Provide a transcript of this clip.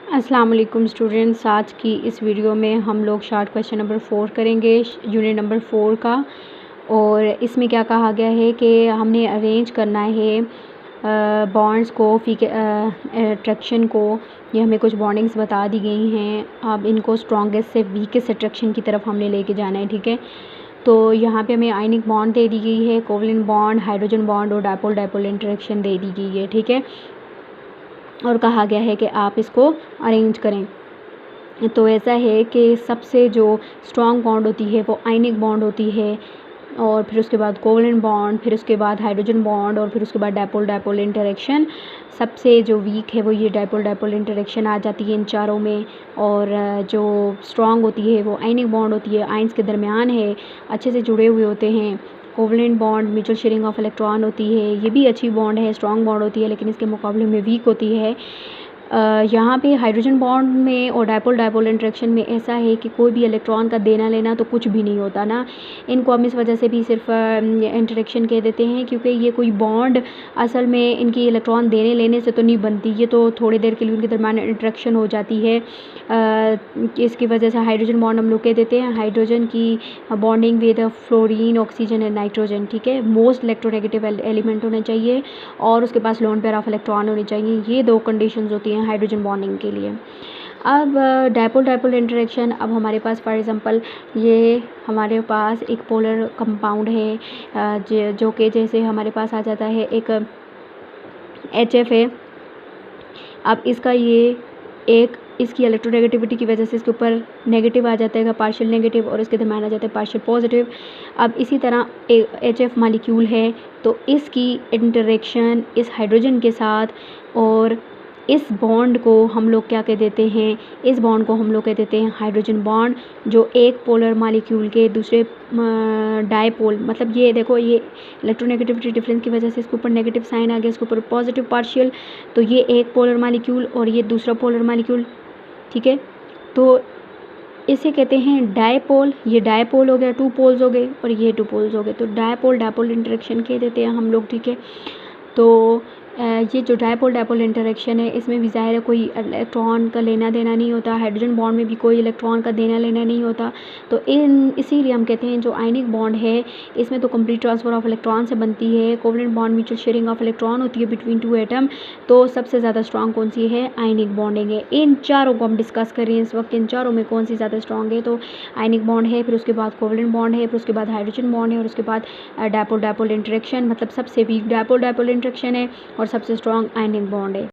अस्सलाम वालेकुम स्टूडेंट्स, आज की इस वीडियो में हम लोग शार्ट क्वेश्चन नंबर 4 करेंगे यूनिट नंबर 4 का। और इसमें क्या कहा गया है कि हमने अरेंज करना है बॉन्ड्स को अट्रैक्शन को। ये हमें कुछ बॉन्डिंग्स बता दी गई हैं, अब इनको स्ट्रॉन्गेस्ट से वीकेस्ट अट्रैक्शन की तरफ हमने लेके जाना है, ठीक है। तो यहाँ पे हमें आयनिक बॉन्ड दे दी गई है, कोवलेंट बॉन्ड, हाइड्रोजन बॉन्ड और डायपोल डायपोल इंटरेक्शन दे दी गई है, ठीक है। और कहा गया है कि आप इसको अरेंज करें। तो ऐसा है कि सबसे जो स्ट्रॉन्ग बॉन्ड होती है वो आयनिक बॉन्ड होती है, और फिर उसके बाद कोवलेंट बॉन्ड, फिर उसके बाद हाइड्रोजन बॉन्ड, और फिर उसके बाद डायपोल डायपोल इंटरेक्शन। सबसे जो वीक है वो ये डायपोल डायपोल इंटरेक्शन आ जाती है इन चारों में। और जो स्ट्रॉन्ग होती है वो आयनिक बॉन्ड होती है, आयंस के दरमियान है, अच्छे से जुड़े हुए होते हैं। Covalent bond mutual sharing of electron होती है, ये भी अच्छी बॉन्ड है, स्ट्रॉन्ग बॉन्ड होती है, लेकिन इसके मुकाबले में वीक होती है। यहाँ पे हाइड्रोजन बॉन्ड में और डायपोल डायपोल इंटरेक्शन में ऐसा है कि कोई भी इलेक्ट्रॉन का देना लेना तो कुछ भी नहीं होता ना। इनको हम इस वजह से भी सिर्फ इंटरेक्शन कह देते हैं, क्योंकि ये कोई बॉन्ड असल में इनकी इलेक्ट्रॉन देने लेने से तो नहीं बनती, ये तो थोड़ी देर के लिए उनके दरमियान इंटरेक्शन हो जाती है। इसकी वजह से हाइड्रोजन बॉन्ड हम लोग कह देते हैं हाइड्रोजन की bonding with fluorine, oxygen and nitrogen, ठीक है। मोस्ट इलेक्ट्रोनेगेटिव एलिमेंट होने चाहिए और उसके पास लोन पेयर ऑफ इलेक्ट्रॉन होनी चाहिए, ये दो कंडीशंस होती हैं हाइड्रोजन बॉन्डिंग के लिए। अब डायपोल डायपोल इंटरेक्शन, अब हमारे पास फॉर एग्जांपल ये हमारे पास एक पोलर कंपाउंड है जो कि जैसे हमारे पास आ जाता है एक HF है। अब इसका ये एक इसकी इलेक्ट्रोनेगेटिविटी की वजह से इसके ऊपर नेगेटिव आ जाता है, पार्शियल नेगेटिव, और इसके दरम्यान आ जाता है पार्शियल पॉजिटिव। अब इसी तरह HF मालिक्यूल है, तो इसकी इंटरेक्शन इस हाइड्रोजन के साथ, और इस बॉन्ड को हम लोग क्या कह देते हैं, इस बॉन्ड को हम लोग कह देते हैं हाइड्रोजन बॉन्ड, जो एक पोलर मालिक्यूल के दूसरे डायपोल, मतलब ये देखो ये इलेक्ट्रोनेगेटिविटी डिफरेंस की वजह से इसके ऊपर नेगेटिव साइन आ गया, इसके ऊपर पॉजिटिव पार्शियल, तो ये एक पोलर मालिक्यूल और ये दूसरा पोलर मालिक्यूल, ठीक है। तो इसे कहते हैं डायपोल, ये डायपोल हो गया, 2 पोल्स हो गए, और ये 2 पोल्स हो गए, तो डायपोल डायपोल इंटरेक्शन कह देते हैं हम लोग, ठीक है। तो ये जो डायपोल डायपोल इंटरेक्शन है, इसमें भी ज़ाहिर है कोई इलेक्ट्रॉन का लेना देना नहीं होता, हाइड्रोजन बॉन्ड में भी कोई इलेक्ट्रॉन का देना लेना नहीं होता। तो इसीलिए हम कहते हैं जो आयनिक बॉन्ड है इसमें तो कंप्लीट ट्रांसफ़र ऑफ इलेक्ट्रॉन से बनती है। Covalent bond mutual sharing of electron होती है बिटवीन 2 एटम। तो सबसे ज़्यादा स्ट्रॉन्ग कौन सी है, आयनिक बॉन्डिंग है। इन चारों को हम डिस्कस कर रहे हैं इस वक्त, इन चारों में कौन सी ज़्यादा स्ट्रॉन्ग है, तो आयनिक बॉन्ड है, फिर उसके बाद कोवलेंट बॉन्ड है, फिर उसके बाद हाइड्रोजन बॉन्ड है, और उसके बाद डायपोल डायपोल इंटरेक्शन, मतलब सबसे वीक डायपोल डायपोल इंटरेक्शन है और सबसे स्ट्रॉन्ग आयनिक बॉन्ड है।